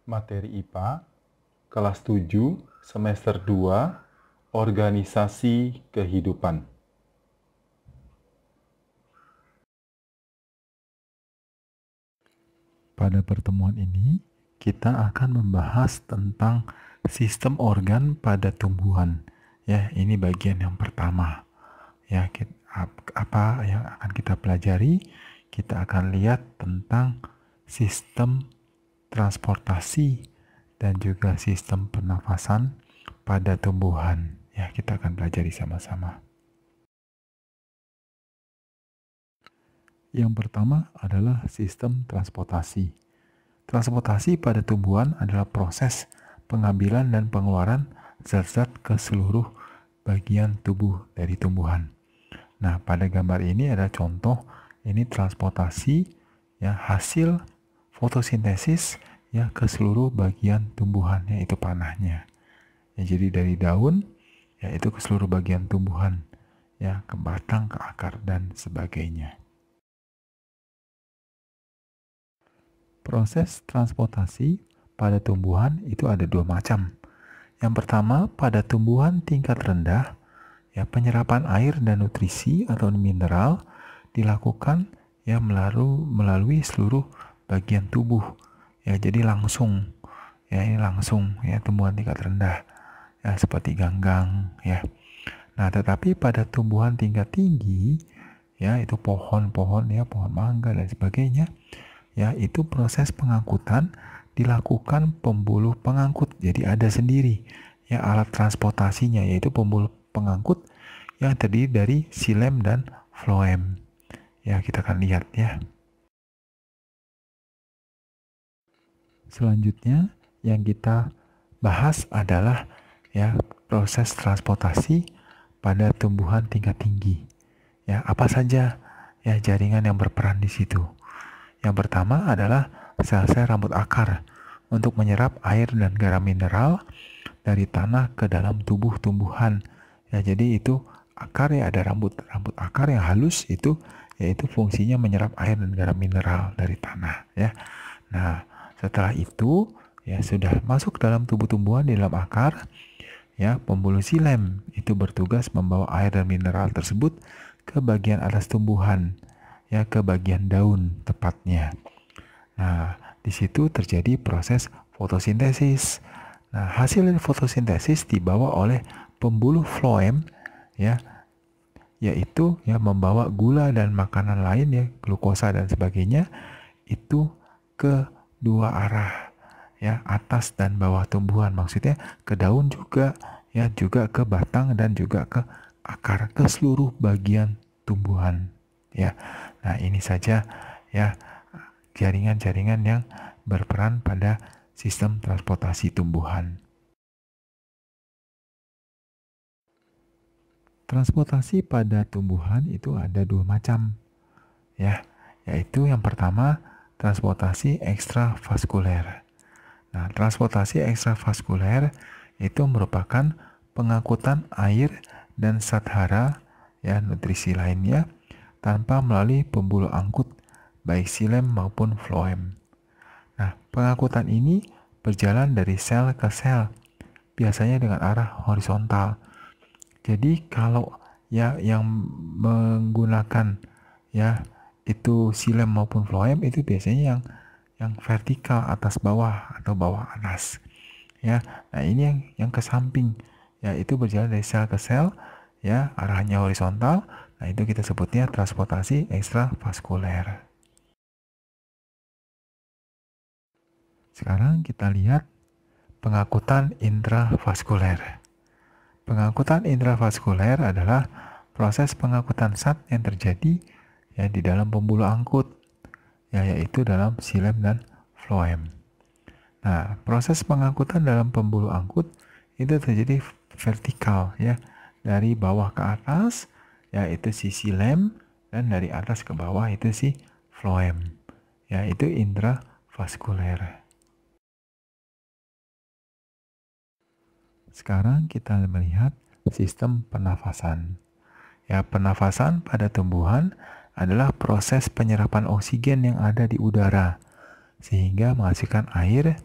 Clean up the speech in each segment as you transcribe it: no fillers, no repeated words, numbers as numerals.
Materi IPA, kelas 7, semester 2, Organisasi Kehidupan. Pada pertemuan ini, kita akan membahas tentang sistem organ pada tumbuhan. Ya, ini bagian yang pertama. Ya, apa yang akan kita pelajari? Kita akan lihat tentang sistem transportasi dan juga sistem pernafasan pada tumbuhan. Ya, kita akan pelajari sama-sama. Yang pertama adalah sistem transportasi. Transportasi pada tumbuhan adalah proses pengambilan dan pengeluaran zat-zat ke seluruh bagian tubuh dari tumbuhan. Nah, pada gambar ini ada contoh, ini transportasi ya hasil fotosintesis ya ke seluruh bagian tumbuhan, yaitu panahnya. Ya, jadi dari daun ya itu ke seluruh bagian tumbuhan, ya ke batang, ke akar dan sebagainya. Proses transportasi pada tumbuhan itu ada dua macam. Yang pertama, pada tumbuhan tingkat rendah, ya penyerapan air dan nutrisi atau mineral dilakukan ya melalui seluruh bagian tubuh. Ya, jadi langsung. Ya, ini langsung ya tumbuhan tingkat rendah. Ya, seperti ganggang ya. Nah, tetapi pada tumbuhan tingkat tinggi, ya itu pohon-pohon ya, pohon mangga dan sebagainya, ya itu proses pengangkutan dilakukan pembuluh pengangkut. Jadi ada sendiri ya alat transportasinya, yaitu pembuluh pengangkut yang terdiri dari xilem dan floem. Ya, kita akan lihat ya. Selanjutnya yang kita bahas adalah ya proses transportasi pada tumbuhan tingkat tinggi. Ya, apa saja ya jaringan yang berperan di situ? Yang pertama adalah sel-sel rambut akar untuk menyerap air dan garam mineral dari tanah ke dalam tubuh tumbuhan. Ya, jadi itu akar ya, ada rambut akar yang halus itu yaitu fungsinya menyerap air dan garam mineral dari tanah ya. Nah, setelah itu ya sudah masuk dalam tubuh tumbuhan di dalam akar, ya pembuluh xilem itu bertugas membawa air dan mineral tersebut ke bagian atas tumbuhan, ya ke bagian daun tepatnya. Nah, di situ terjadi proses fotosintesis. Nah, hasil dari fotosintesis dibawa oleh pembuluh floem ya, yaitu ya membawa gula dan makanan lain ya, glukosa dan sebagainya itu ke dua arah ya, atas dan bawah tumbuhan. Maksudnya ke daun juga ya, juga ke batang dan juga ke akar, ke seluruh bagian tumbuhan ya. Nah, ini saja ya jaringan-jaringan yang berperan pada sistem transportasi tumbuhan. Transportasi pada tumbuhan itu ada dua macam ya, yaitu yang pertama transportasi ekstravaskuler. Nah, transportasi ekstravaskuler itu merupakan pengangkutan air dan zat hara ya nutrisi lainnya tanpa melalui pembuluh angkut baik xilem maupun floem. Nah, pengangkutan ini berjalan dari sel ke sel, biasanya dengan arah horizontal. Jadi kalau ya yang menggunakan ya itu xilem maupun floem itu biasanya yang vertikal, atas bawah atau bawah atas. Ya. Nah, ini yang ke samping. Ya, itu berjalan dari sel ke sel ya, arahnya horizontal. Nah, itu kita sebutnya transportasi ekstravaskuler. Sekarang kita lihat pengangkutan intravaskuler. Pengangkutan intravaskuler adalah proses pengangkutan zat yang terjadi ya di dalam pembuluh angkut, ya, yaitu dalam xilem dan floem. Nah, proses pengangkutan dalam pembuluh angkut itu terjadi vertikal ya, dari bawah ke atas yaitu si xilem, dan dari atas ke bawah itu si floem, yaitu intravaskuler. Sekarang kita melihat sistem pernafasan. Ya, pernafasan pada tumbuhan adalah proses penyerapan oksigen yang ada di udara sehingga menghasilkan air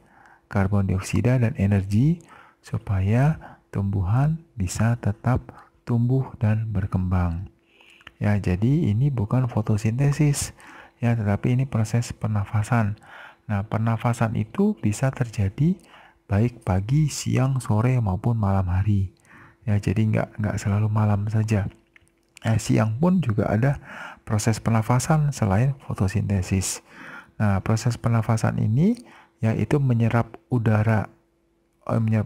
karbon dioksida dan energi supaya tumbuhan bisa tetap tumbuh dan berkembang. Ya, jadi ini bukan fotosintesis, ya, tetapi ini proses pernafasan. Nah, pernafasan itu bisa terjadi baik pagi, siang, sore maupun malam hari. Ya, jadi nggak selalu malam saja. Siang pun juga ada proses pernafasan selain fotosintesis. Nah, proses pernafasan ini yaitu menyerap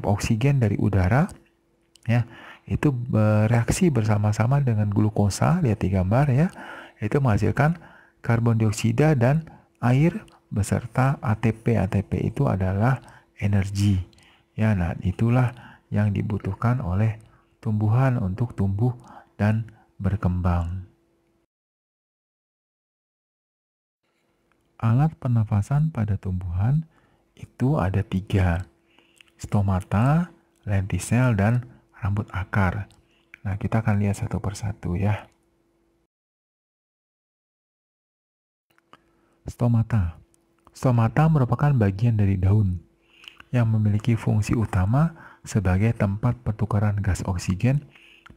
oksigen dari udara, ya, itu bereaksi bersama-sama dengan glukosa, lihat di gambar ya, itu menghasilkan karbon dioksida dan air beserta ATP. ATP itu adalah energi. Ya, nah itulah yang dibutuhkan oleh tumbuhan untuk tumbuh dan berkembang. Alat pernafasan pada tumbuhan itu ada 3, stomata, lentisel, dan rambut akar. Nah, kita akan lihat satu persatu ya. Stomata. Stomata merupakan bagian dari daun yang memiliki fungsi utama sebagai tempat pertukaran gas oksigen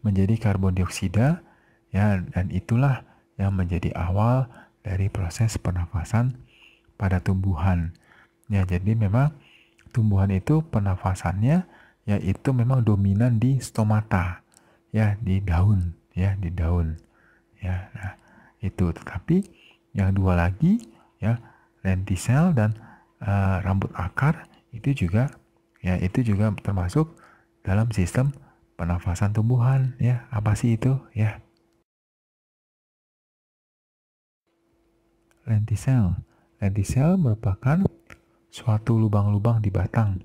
menjadi karbon dioksida, ya, dan itulah yang menjadi awal dari proses pernafasan pada tumbuhan. Ya, jadi memang tumbuhan itu pernafasannya yaitu memang dominan di stomata, ya, di daun, ya, di daun. Ya, nah, itu. Tetapi yang dua lagi, ya, lentisel dan rambut akar itu juga termasuk dalam sistem pernafasan tumbuhan, ya. Apa sih itu, ya? Lentisel. Lentisel merupakan suatu lubang-lubang di batang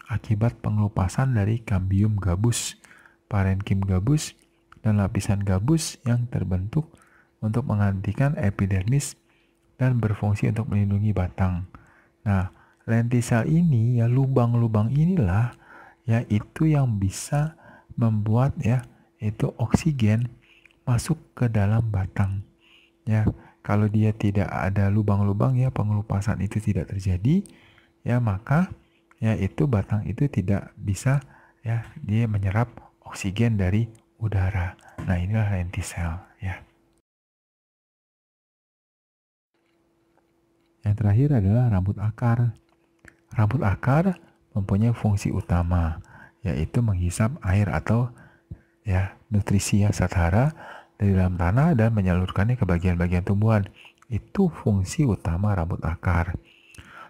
akibat pengelupasan dari cambium gabus, parenkim gabus, dan lapisan gabus yang terbentuk untuk menggantikan epidermis dan berfungsi untuk melindungi batang. Nah, lentisel ini, ya, lubang-lubang inilah ya itu yang bisa membuat ya itu oksigen masuk ke dalam batang. Ya, kalau dia tidak ada lubang-lubang, ya, pengelupasan itu tidak terjadi, ya, maka ya itu batang itu tidak bisa, ya, dia menyerap oksigen dari udara. Nah, inilah lentisel, ya. Yang terakhir adalah rambut akar. Rambut akar mempunyai fungsi utama, yaitu menghisap air atau ya nutrisi yang setara dari dalam tanah dan menyalurkannya ke bagian-bagian tumbuhan. Itu fungsi utama rambut akar.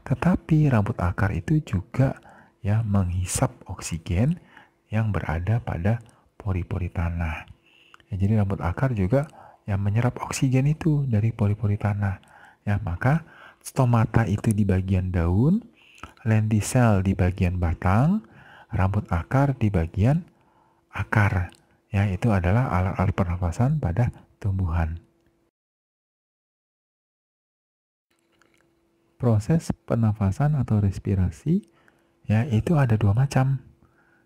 Tetapi rambut akar itu juga ya menghisap oksigen yang berada pada pori-pori tanah. Ya, jadi rambut akar juga yang menyerap oksigen itu dari pori-pori tanah. Ya, maka stomata itu di bagian daun, lentisel di bagian batang, rambut akar di bagian akar. Ya, itu adalah alat-alat pernafasan pada tumbuhan. Proses pernafasan atau respirasi ya itu ada 2 macam.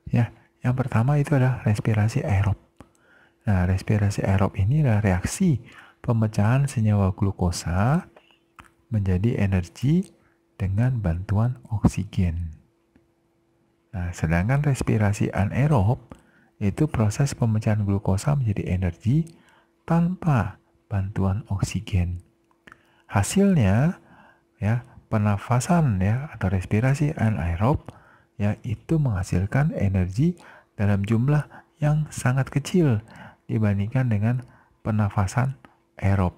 Ya, yang pertama itu adalah respirasi aerob. Nah, respirasi aerob ini adalah reaksi pemecahan senyawa glukosa menjadi energi dengan bantuan oksigen. Nah, sedangkan respirasi anaerob itu proses pemecahan glukosa menjadi energi tanpa bantuan oksigen. Hasilnya ya pernafasan ya atau respirasi anaerob ya itu menghasilkan energi dalam jumlah yang sangat kecil dibandingkan dengan pernafasan aerob.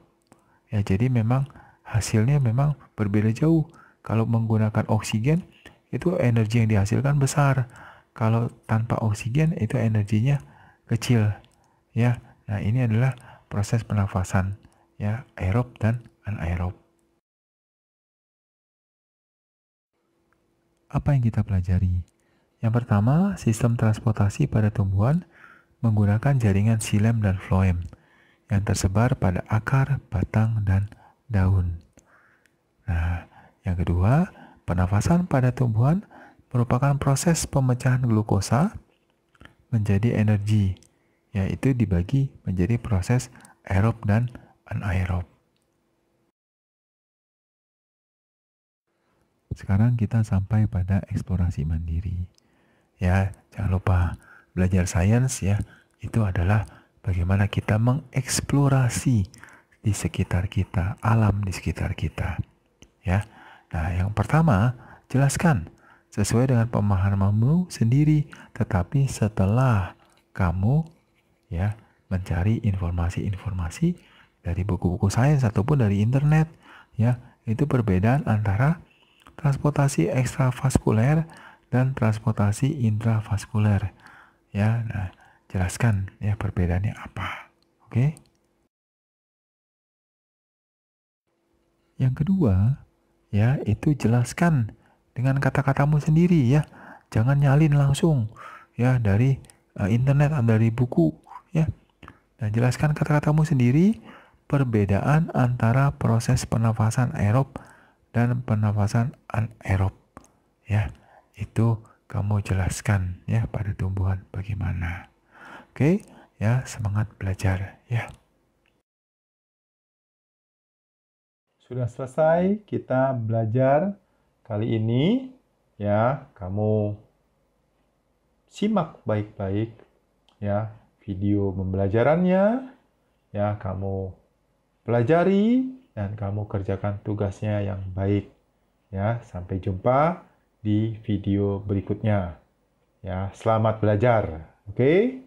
Ya, jadi memang hasilnya memang berbeda jauh. Kalau menggunakan oksigen itu energi yang dihasilkan besar. Kalau tanpa oksigen itu energinya kecil. Ya. Nah, ini adalah proses pernafasan ya aerob dan anaerob. Apa yang kita pelajari? Yang pertama, sistem transportasi pada tumbuhan menggunakan jaringan xilem dan floem yang tersebar pada akar, batang, dan daun. Nah, yang kedua, pernafasan pada tumbuhan merupakan proses pemecahan glukosa menjadi energi, yaitu dibagi menjadi proses aerob dan anaerob. sekarang kita sampai pada eksplorasi mandiri. Ya, jangan lupa belajar sains ya, itu adalah bagaimana kita mengeksplorasi di sekitar kita, alam di sekitar kita. Ya. Nah, yang pertama, jelaskan sesuai dengan pemahamanmu sendiri, tetapi setelah kamu ya mencari informasi-informasi dari buku-buku sains ataupun dari internet, ya, itu perbedaan antara transportasi ekstravaskuler dan transportasi intravaskuler. Ya, nah, jelaskan ya perbedaannya apa. Oke? Yang kedua, ya, itu jelaskan dengan kata-katamu sendiri ya. Jangan nyalin langsung ya dari internet atau dari buku ya. Nah, jelaskan kata-katamu sendiri perbedaan antara proses pernafasan aerob dan pernafasan anaerob. Ya, itu kamu jelaskan ya pada tumbuhan bagaimana. Oke, ya, semangat belajar ya. Sudah selesai kita belajar kali ini ya. Kamu simak baik-baik ya video pembelajarannya ya, kamu pelajari dan kamu kerjakan tugasnya yang baik ya. Sampai jumpa di video berikutnya ya. Selamat belajar. Oke?